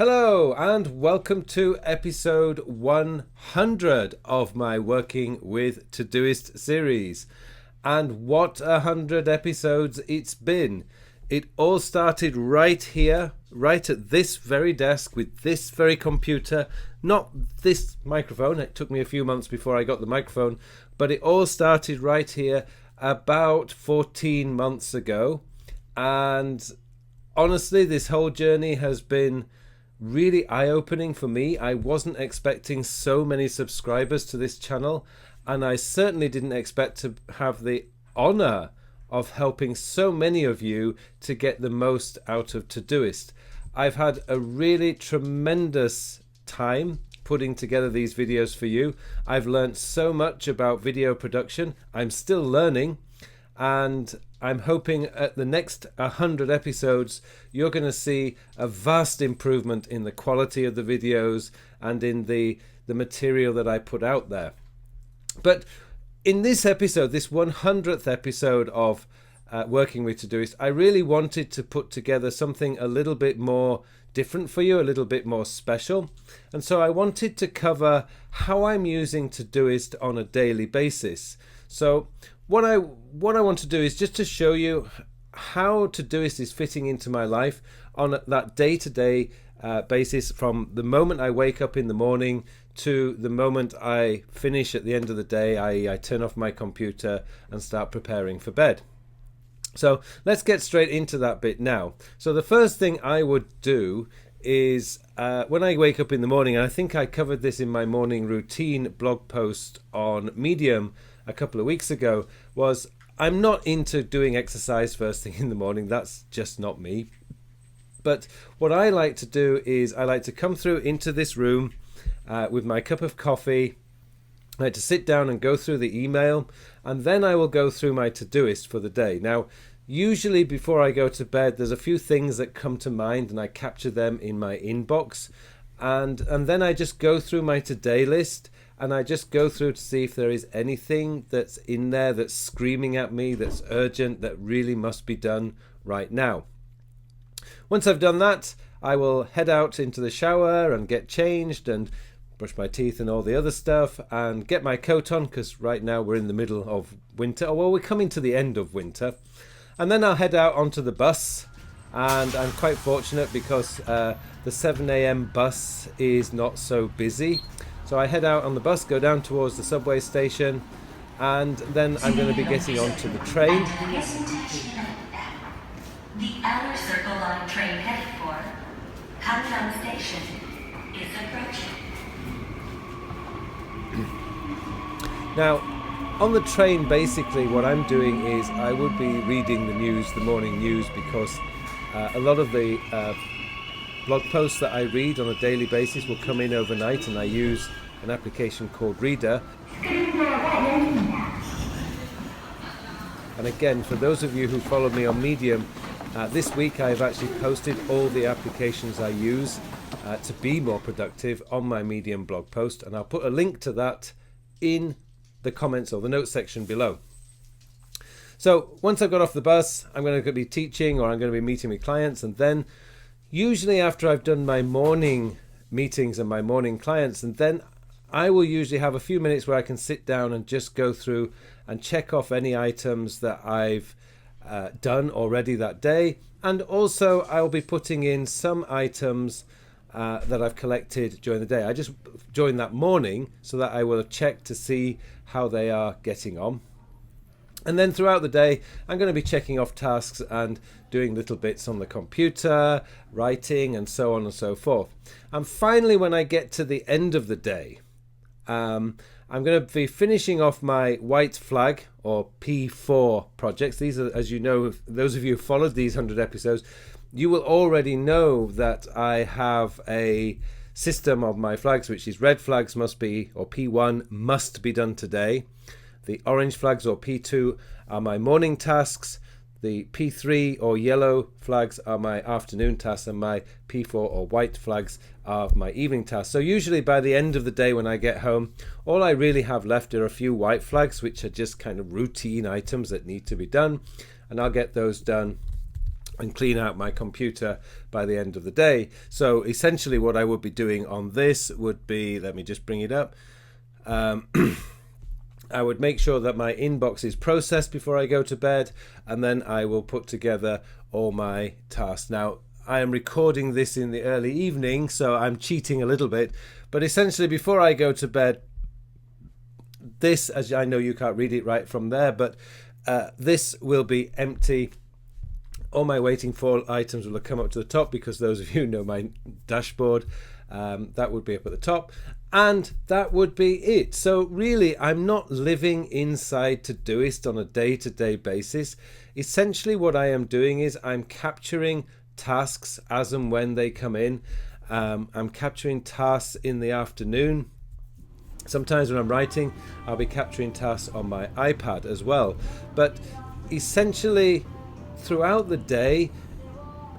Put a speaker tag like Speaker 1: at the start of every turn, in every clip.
Speaker 1: Hello and welcome to episode 100 of my Working with Todoist series. And what 100 episodes it's been. It all started right here, right at this very desk with this very computer, not this microphone. It took me a few months before I got the microphone, but it all started right here about 14 months ago. And honestly, this whole journey has been really eye-opening for me. I wasn't expecting so many subscribers to this channel, and I certainly didn't expect to have the honor of helping so many of you to get the most out of Todoist. I've had a really tremendous time putting together these videos for you. I've learned so much about video production. I'm still learning, and I'm hoping at the next 100 episodes you're going to see a vast improvement in the quality of the videos and in the material that I put out there. But in this episode, this 100th episode of Working with Todoist, I really wanted to put together something a little bit more different for you, a little bit more special. And so I wanted to cover how I'm using Todoist on a daily basis. So what I want to do is just to show you how Todoist is fitting into my life on that day-to-day basis, from the moment I wake up in the morning to the moment I finish at the end of the day. I turn off my computer and start preparing for bed. So let's get straight into that bit now. So the first thing I would do is when I wake up in the morning, and I think I covered this in my morning routine blog post on Medium a couple of weeks ago, was I'm not into doing exercise first thing in the morning. That's just not me. But what I like to do is I like to come through into this room with my cup of coffee. I like to sit down and go through the email, and then I will go through my Todoist for the day. Now, usually before I go to bed, there's a few things that come to mind, and I capture them in my inbox, and then I just go through my today list, and I just go through to see if there is anything that's in there that's screaming at me, that's urgent, that really must be done right now. Once I've done that, I will head out into the shower and get changed and brush my teeth and all the other stuff and get my coat on, because right now we're in the middle of winter. Oh, well, we're coming to the end of winter. And then I'll head out onto the bus, and I'm quite fortunate because the 7 a.m. bus is not so busy. So I head out on the bus, go down towards the subway station, and then I'm going to be getting onto the train.
Speaker 2: The Outer Circle Line train headed for Countdown Station is approaching.
Speaker 1: Now, on the train, basically what I'm doing is I would be reading the news, the morning news, because a lot of the blog posts that I read on a daily basis will come in overnight, and I use an application called Reader. And again, for those of you who follow me on Medium, this week I've actually posted all the applications I use to be more productive on my Medium blog post, and I'll put a link to that in the comments or the notes section below. So once I've got off the bus, I'm going to be teaching, or I'm going to be meeting with clients, and then usually after I've done my morning meetings and my morning clients, and then I will usually have a few minutes where I can sit down and just go through and check off any items that I've done already that day. And also I'll be putting in some items that I've collected during the day. I just joined that morning so that I will check to see how they are getting on. And then throughout the day, I'm going to be checking off tasks and doing little bits on the computer, writing, and so on and so forth. And finally, when I get to the end of the day, I'm going to be finishing off my white flag or P4 projects. These are, as you know, those of you who followed these 100 episodes, you will already know that I have a system of my flags, which is red flags must be, or P1 must be done today. The orange flags or P2 are my morning tasks. The P3 or yellow flags are my afternoon tasks, and my P4 or white flags are my evening tasks. So usually by the end of the day when I get home, all I really have left are a few white flags, which are just kind of routine items that need to be done, and I'll get those done and clean out my computer by the end of the day. So essentially what I would be doing on this would be, let me just bring it up. I would make sure that my inbox is processed before I go to bed, and then I will put together all my tasks. Now, I am recording this in the early evening, so I'm cheating a little bit, but essentially before I go to bed, this, as I know you can't read it right from there, but this will be empty. All my waiting for items will come up to the top, because those of you who know my dashboard, that would be up at the top, and that would be it. So really, I'm not living inside Todoist on a day-to-day basis. Essentially what I am doing is I'm capturing tasks as and when they come in. I'm capturing tasks in the afternoon. Sometimes when I'm writing, I'll be capturing tasks on my iPad as well. But essentially, throughout the day,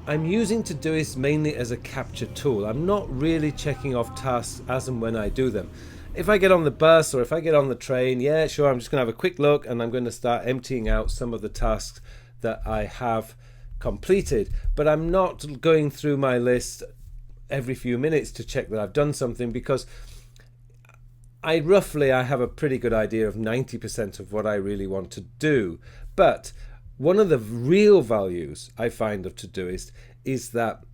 Speaker 1: I'm using Todoist mainly as a capture tool. I'm not really checking off tasks as and when I do them. If I get on the bus or if I get on the train, yeah, sure, I'm just going to have a quick look and I'm going to start emptying out some of the tasks that I have completed. But I'm not going through my list every few minutes to check that I've done something, because I have a pretty good idea of 90% of what I really want to do. But one of the real values I find of Todoist is that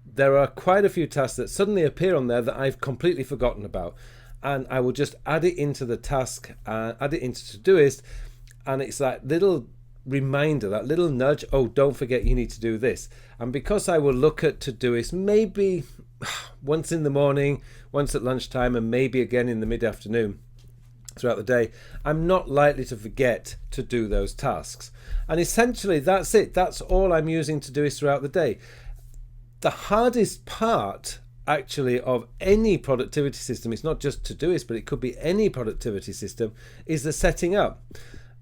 Speaker 1: there are quite a few tasks that suddenly appear on there that I've completely forgotten about, and I will just add it into the task, add it into Todoist, and it's that little reminder, that little nudge, oh, don't forget you need to do this. And because I will look at Todoist maybe once in the morning, once at lunchtime, and maybe again in the mid-afternoon throughout the day, I'm not likely to forget to do those tasks. And essentially that's it. That's all I'm using Todoist throughout the day. The hardest part actually of any productivity system, it's not just Todoist, but it could be any productivity system, is the setting up.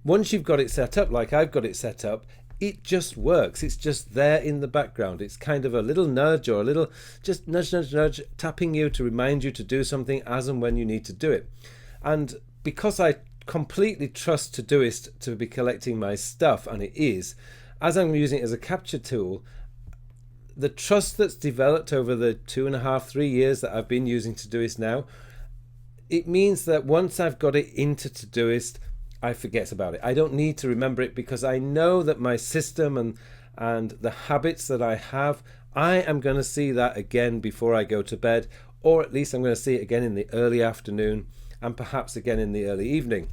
Speaker 1: Once you've got it set up, like I've got it set up, it just works. It's just there in the background. It's kind of a little nudge, or a little just nudge, tapping you to remind you to do something as and when you need to do it. And because I completely trust Todoist to be collecting my stuff, and it is, as I'm using it as a capture tool, the trust that's developed over the 2.5-3 years that I've been using Todoist now, it means that once I've got it into Todoist, I forget about it. I don't need to remember it, because I know that my system and the habits that I have, I am going to see that again before I go to bed, or at least I'm going to see it again in the early afternoon, and perhaps again in the early evening.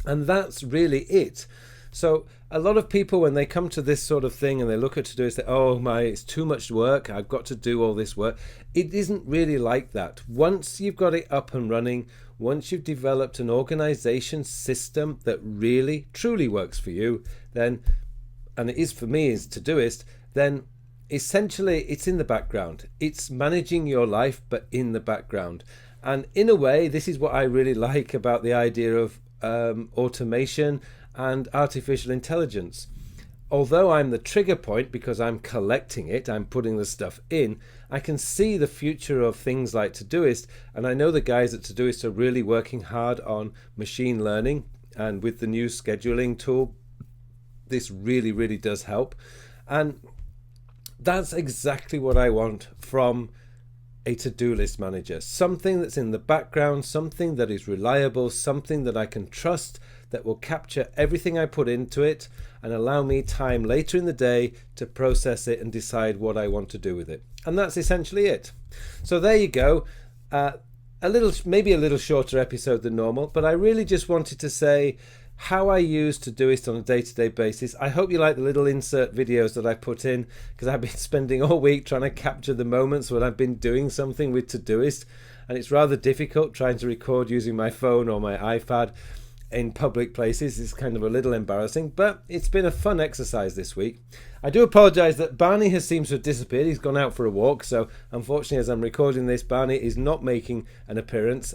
Speaker 1: And that's really it. So a lot of people, when they come to this sort of thing and they look at Todoist, they say, oh my, it's too much work, I've got to do all this work. It isn't really like that. Once you've got it up and running, once you've developed an organization system that really truly works for you, then, and it is for me, is Todoist, then essentially it's in the background. It's managing your life, but in the background. And in a way, this is what I really like about the idea of automation and artificial intelligence. Although I'm the trigger point, because I'm collecting it, I'm putting the stuff in, I can see the future of things like Todoist, and I know the guys at Todoist are really working hard on machine learning, and with the new scheduling tool, this really, really does help. And that's exactly what I want from a to-do list manager. Something that's in the background, something that is reliable, something that I can trust, that will capture everything I put into it and allow me time later in the day to process it and decide what I want to do with it. And that's essentially it. So there you go. Maybe a little shorter episode than normal, but I really just wanted to say how I use Todoist on a day-to-day basis. I hope you like the little insert videos that I put in, because I've been spending all week trying to capture the moments when I've been doing something with Todoist, and it's rather difficult trying to record using my phone or my iPad in public places. It's kind of a little embarrassing, but it's been a fun exercise this week. I do apologise that Barney seems to have disappeared. He's gone out for a walk, so unfortunately as I'm recording this, Barney is not making an appearance,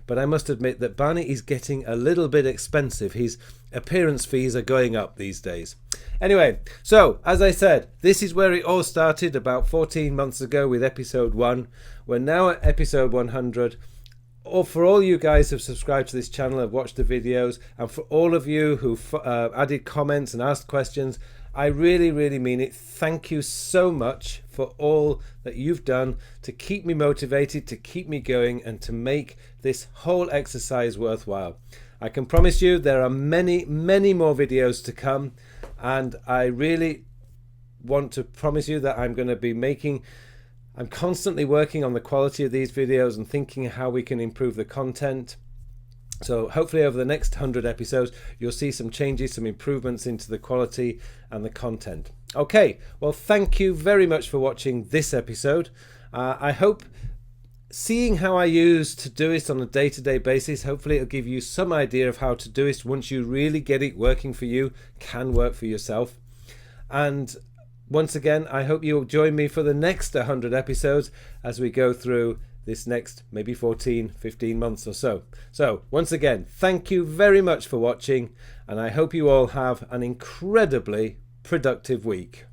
Speaker 1: but I must admit that Barney is getting a little bit expensive. His appearance fees are going up these days. Anyway, so as I said, this is where it all started about 14 months ago with episode 1. We're now at episode 100. Or for all you guys who've subscribed to this channel, have watched the videos, and for all of you who've added comments and asked questions, I really, really mean it. Thank you so much for all that you've done to keep me motivated, to keep me going, and to make this whole exercise worthwhile. I can promise you there are many, many more videos to come, and I really want to promise you that I'm constantly working on the quality of these videos and thinking how we can improve the content. So hopefully over the next 100 episodes, you'll see some changes, some improvements into the quality and the content. Okay, well, thank you very much for watching this episode. I hope seeing how I use Todoist on a day-to-day basis, hopefully it'll give you some idea of how Todoist, once you really get it working for you, can work for yourself. And once again, I hope you'll join me for the next 100 episodes as we go through this next maybe 14, 15 months or so. So once again, thank you very much for watching, and I hope you all have an incredibly productive week.